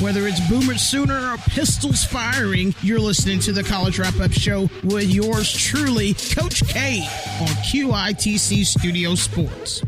Whether it's Boomer Sooner or pistols firing, you're listening to the College Wrap-Up Show with yours truly, Coach Cade, on QITC Studio Sports.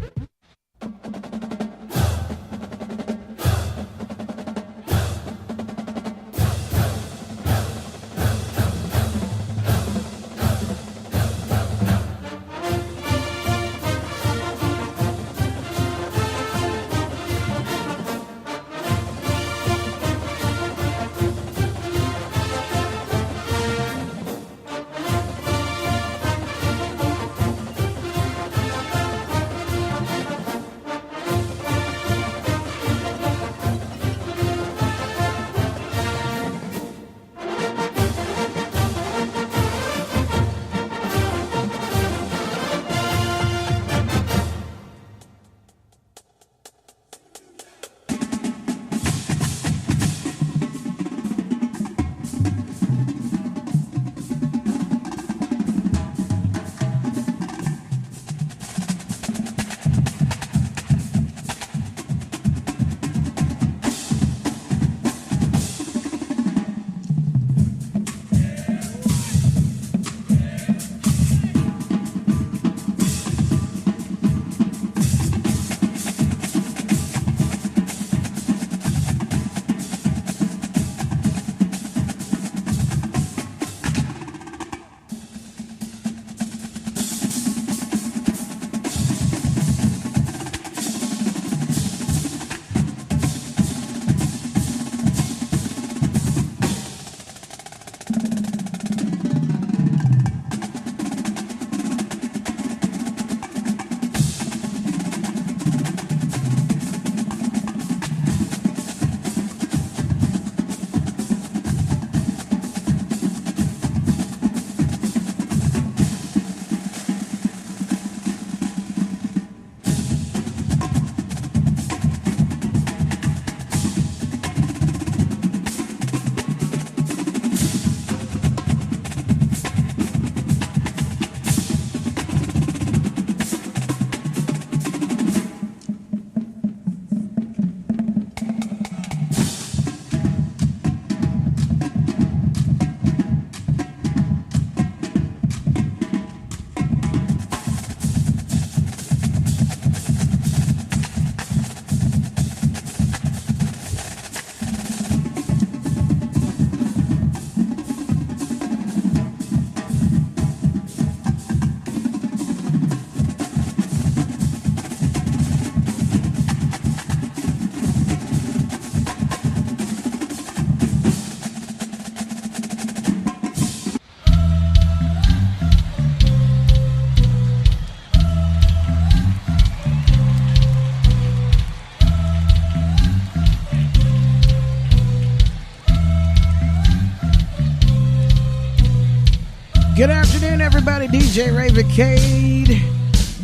Good afternoon, everybody. DJ Raven Cade,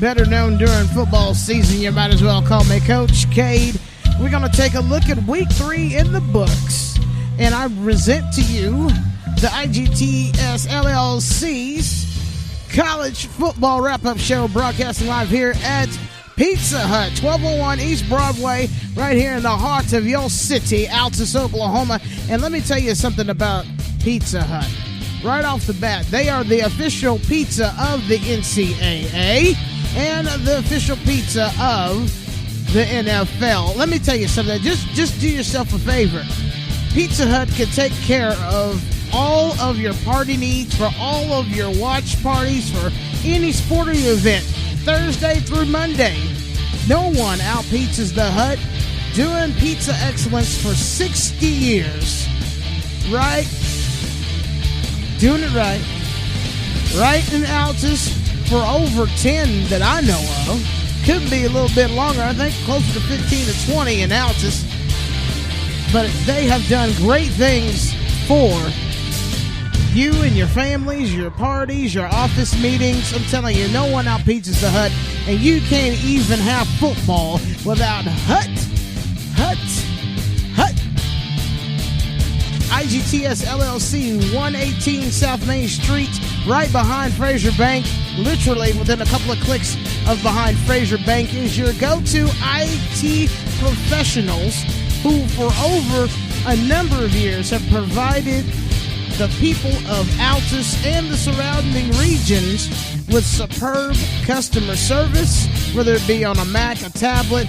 better known during football season. You might as well call me Coach Cade. We're going to take a look at Week 3 in the books, and I present to you the IGTS LLC's College Football Wrap-Up Show, broadcasting live here at Pizza Hut, 1201 East Broadway, right here in the heart of your city, Altus, Oklahoma. And let me tell you something about Pizza Hut. Right off the bat, they are the official pizza of the NCAA and the official pizza of the NFL. Let me tell you something. Just do yourself a favor. Pizza Hut can take care of all of your party needs, for all of your watch parties, for any sporting event, Thursday through Monday. No one out-pizzas the Hut, doing pizza excellence for 60 years. Right? Doing it right. Right in Altus for over 10 that I know of. Could be a little bit longer. I think closer to 15 to 20 in Altus. But they have done great things for you and your families, your parties, your office meetings. I'm telling you, no one out-pizzas the Hut. And you can't even have football without Hut. IGTS LLC, 118 South Main Street, right behind Fraser Bank. Literally within a couple of clicks of behind Fraser Bank is your go-to IT professionals who for over a number of years have provided the people of Altus and the surrounding regions with superb customer service, whether it be on a Mac, a tablet,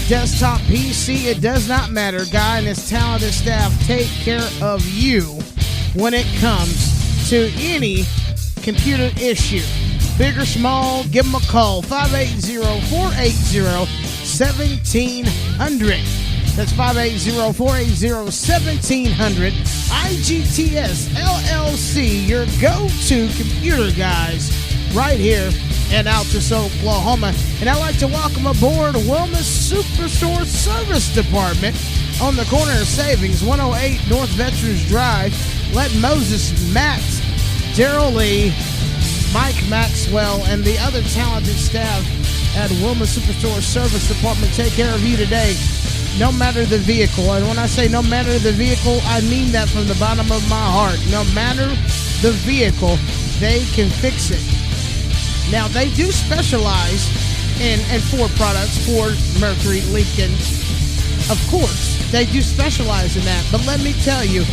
desktop, PC, it does not matter. Guy and his talented staff take care of you when it comes to any computer issue. Big or small, give them a call. 580-480-1700. That's 580-480-1700. IGTS LLC, your go-to computer guys right here in Altus, Oklahoma. And I'd like to welcome aboard WILMES Superstore Service Department on the corner of Savings, 108 North Veterans Drive. Let Moses, Matt, Daryl Lee, Mike Maxwell, and the other talented staff at WILMES Superstore Service Department take care of you today, no matter the vehicle. And when I say no matter the vehicle, I mean that from the bottom of my heart. No matter the vehicle, they can fix it. Now, they do specialize in Ford products, Ford, Mercury, Lincoln. Of course, they do specialize in that. But let me tell you,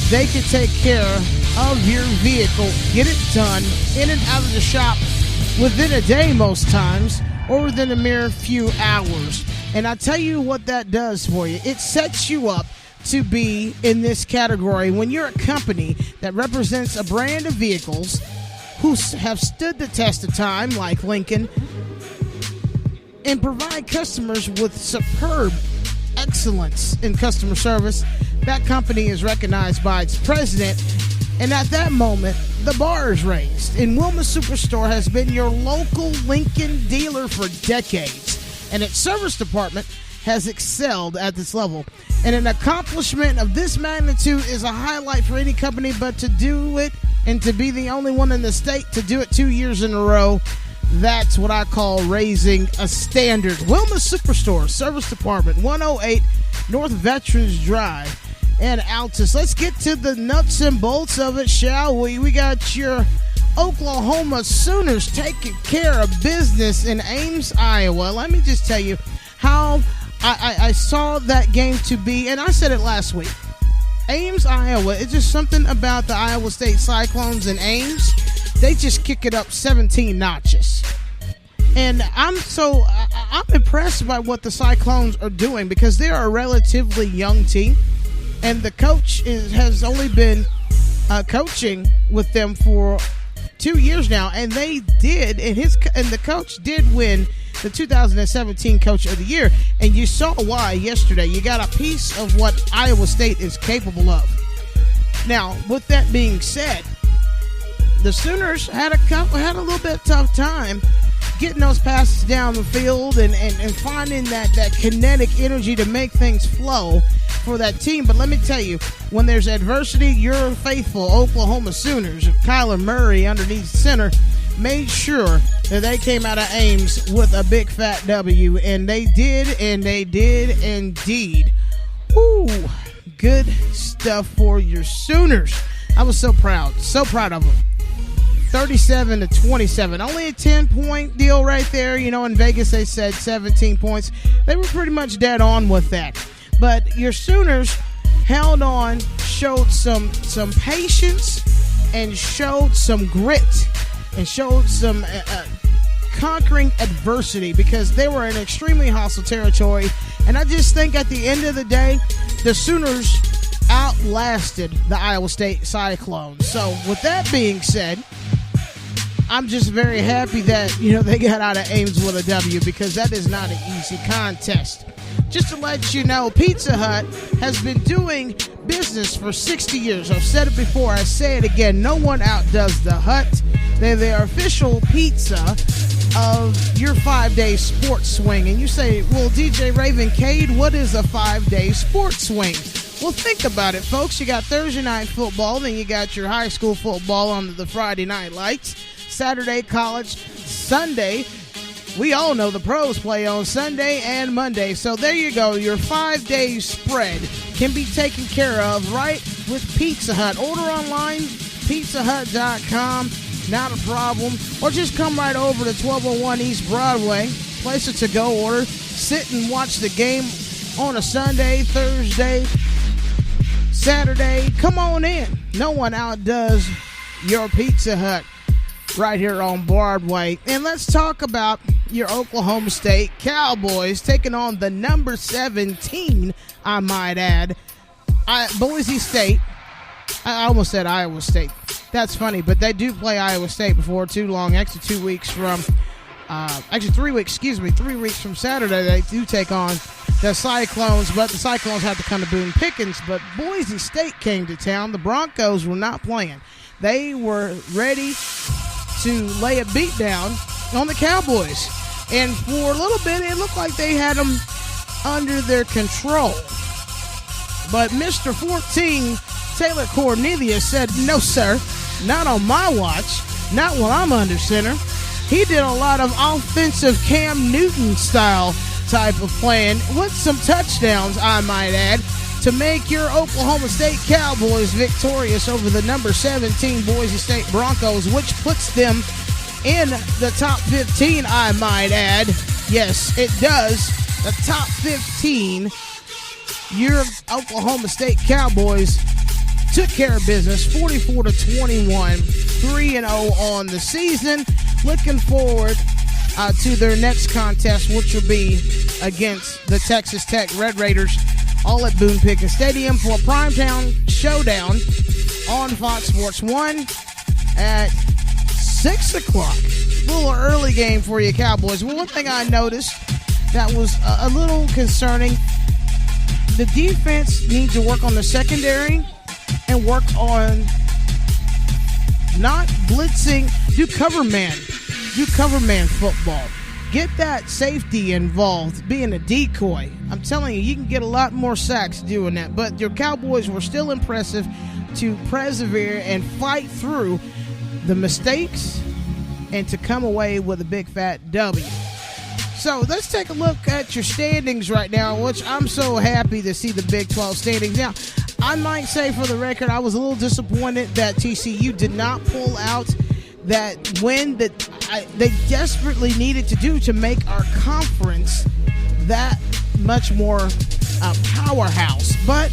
they can take care of your vehicle, get it done in and out of the shop within a day most times, or within a mere few hours. And I tell you what that does for you. It sets you up to be in this category when you're a company that represents a brand of vehicles who have stood the test of time, like Lincoln, and provide customers with superb excellence in customer service. That company is recognized by its president, and at that moment, the bar is raised. And WILMES Superstore has been your local Lincoln dealer for decades, and its service department has excelled at this level. And an accomplishment of this magnitude is a highlight for any company, but to do it and to be the only one in the state to do it 2 years in a row, that's what I call raising a standard. WILMES Superstore Service Department, 108 North Veterans Drive and Altus. Let's get to the nuts and bolts of it, shall we? We got your Oklahoma Sooners taking care of business in Ames, Iowa. Let me just tell you how I saw that game to be, and I said it last week. Ames, Iowa, it's just something about the Iowa State Cyclones and Ames. They just kick it up 17 notches. And I'm impressed by what the Cyclones are doing, because they are a relatively young team, and the coach has only been coaching with them for 2 years now, and the coach did win the 2017 Coach of the Year, and you saw why yesterday. You got a piece of what Iowa State is capable of. Now, with that being said, the Sooners had a little bit tough time getting those passes down the field and finding that kinetic energy to make things flow for that team. But let me tell you, when there's adversity, your faithful Oklahoma Sooners, Kyler Murray underneath center, made sure that they came out of Ames with a big fat W, and they did indeed. Ooh, good stuff for your Sooners. I was so proud of them. 37-27, only a 10-point deal right there. You know, in Vegas they said 17 points. They were pretty much dead on with that. But your Sooners held on, showed some patience, and showed some grit, and showed some conquering adversity, because they were in extremely hostile territory. And I just think at the end of the day, the Sooners outlasted the Iowa State Cyclones. So with that being said, I'm just very happy that, they got out of Ames with a W, because that is not an easy contest. Just to let you know, Pizza Hut has been doing business for 60 years. I've said it before, I say it again. No one outdoes the Hut. They're the official pizza of your 5-day sports swing. And you say, well, DJ Raven Cade, what is a 5-day sports swing? Well, think about it, folks. You got Thursday night football, then you got your high school football under the Friday night lights. Saturday, college, Sunday. We all know the pros play on Sunday and Monday. So there you go. Your 5-day spread can be taken care of right with Pizza Hut. Order online, pizzahut.com. Not a problem. Or just come right over to 1201 East Broadway. Place a to-go order. Sit and watch the game on a Sunday, Thursday, Saturday, come on in. No one outdoes your Pizza Hut right here on Broadway. And let's talk about your Oklahoma State Cowboys taking on the number 17, I might add, Boise State. I almost said Iowa State. That's funny, but they do play Iowa State before too long. Actually, 2 weeks from, 3 weeks, 3 weeks from Saturday, they do take on the Cyclones, but the Cyclones have to come to Boone Pickens. But Boise State came to town. The Broncos were not playing. They were ready to lay a beat down on the Cowboys. And for a little bit, it looked like they had them under their control. But Mr. 14, Taylor Cornelius, said, no, sir, not on my watch, not when I'm under center. He did a lot of offensive Cam Newton style type of playing with some touchdowns, I might add, to make your Oklahoma State Cowboys victorious over the number 17 Boise State Broncos, which puts them in the top 15, I might add. Yes, it does. The top 15. Your Oklahoma State Cowboys took care of business, 44-21, 3-0 on the season. Looking forward to their next contest, which will be against the Texas Tech Red Raiders, all at Boone Pickens Stadium for a primetime showdown on Fox Sports 1 at 6 o'clock. A little early game for you Cowboys. Well, one thing I noticed that was a little concerning, the defense needs to work on the secondary and work on not blitzing, do cover man football. Get that safety involved, being a decoy. I'm telling you, you can get a lot more sacks doing that. But your Cowboys were still impressive to persevere and fight through the mistakes and to come away with a big fat W. So let's take a look at your standings right now, which I'm so happy to see the Big 12 standings. Now, I might say for the record, I was a little disappointed that TCU did not pull out that win that they desperately needed to do to make our conference that much more powerhouse. But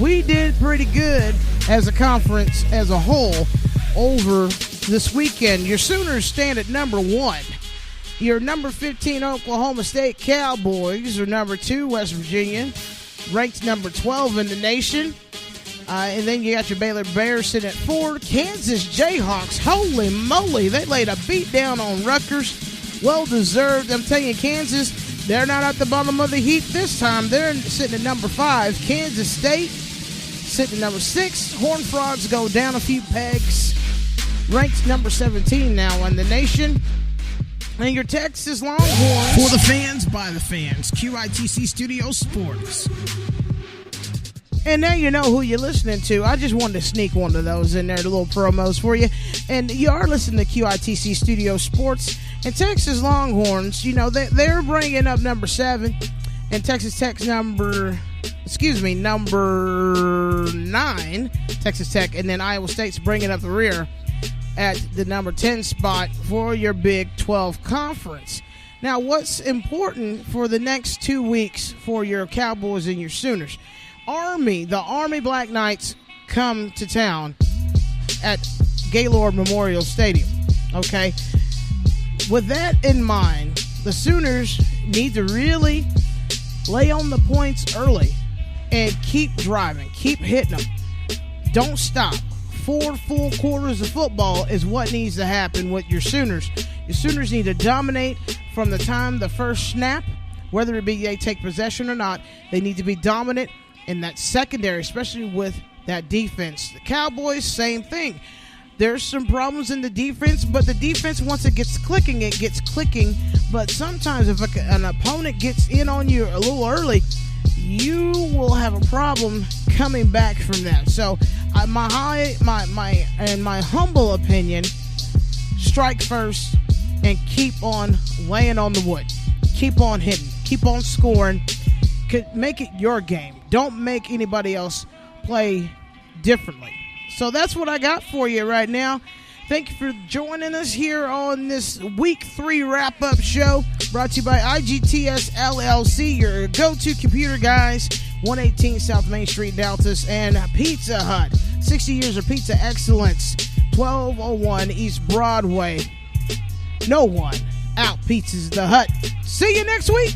we did pretty good as a conference as a whole over this weekend. Your Sooners stand at number 1. Your number 15 Oklahoma State Cowboys are number 2. West Virginia ranked number 12 in the nation. And then you got your Baylor Bears sitting at 4. Kansas Jayhawks, holy moly, they laid a beat down on Rutgers. Well deserved. I'm telling you, Kansas, they're not at the bottom of the heap this time. They're sitting at number 5. Kansas State sitting at number 6. Horned Frogs go down a few pegs. Ranked number 17 now in the nation. And your Texas Longhorns. For the fans, by the fans. QITC Studio Sports. And now you know who you're listening to. I just wanted to sneak one of those in there, the little promos for you. And you are listening to QITC Studio Sports. And Texas Longhorns, you know, they're bringing up number 7. And Texas Tech's number 9. Texas Tech. And then Iowa State's bringing up the rear at the number 10 spot for your Big 12 Conference. Now, what's important for the next 2 weeks for your Cowboys and your Sooners? The Army Black Knights come to town at Gaylord Memorial Stadium, okay? With that in mind, the Sooners need to really lay on the points early and keep driving, keep hitting them. Don't stop. 4 full quarters of football is what needs to happen with your Sooners. Your Sooners need to dominate from the time the first snap, whether it be they take possession or not. They need to be dominant in that secondary, especially with that defense. The Cowboys, same thing. There's some problems in the defense, but the defense, once it gets clicking, it gets clicking. But sometimes if an opponent gets in on you a little early, you will have a problem coming back from that. So, my humble opinion, strike first and keep on laying on the wood. Keep on hitting. Keep on scoring. Make it your game. Don't make anybody else play differently. So that's what I got for you right now. Thank you for joining us here on this Week 3 wrap-up show brought to you by IGTS LLC, your go-to computer guys 118 South Main Street, Altus, and Pizza Hut. 60 years of pizza excellence. 1201 East Broadway. No one out pizzas the Hut. See you next week.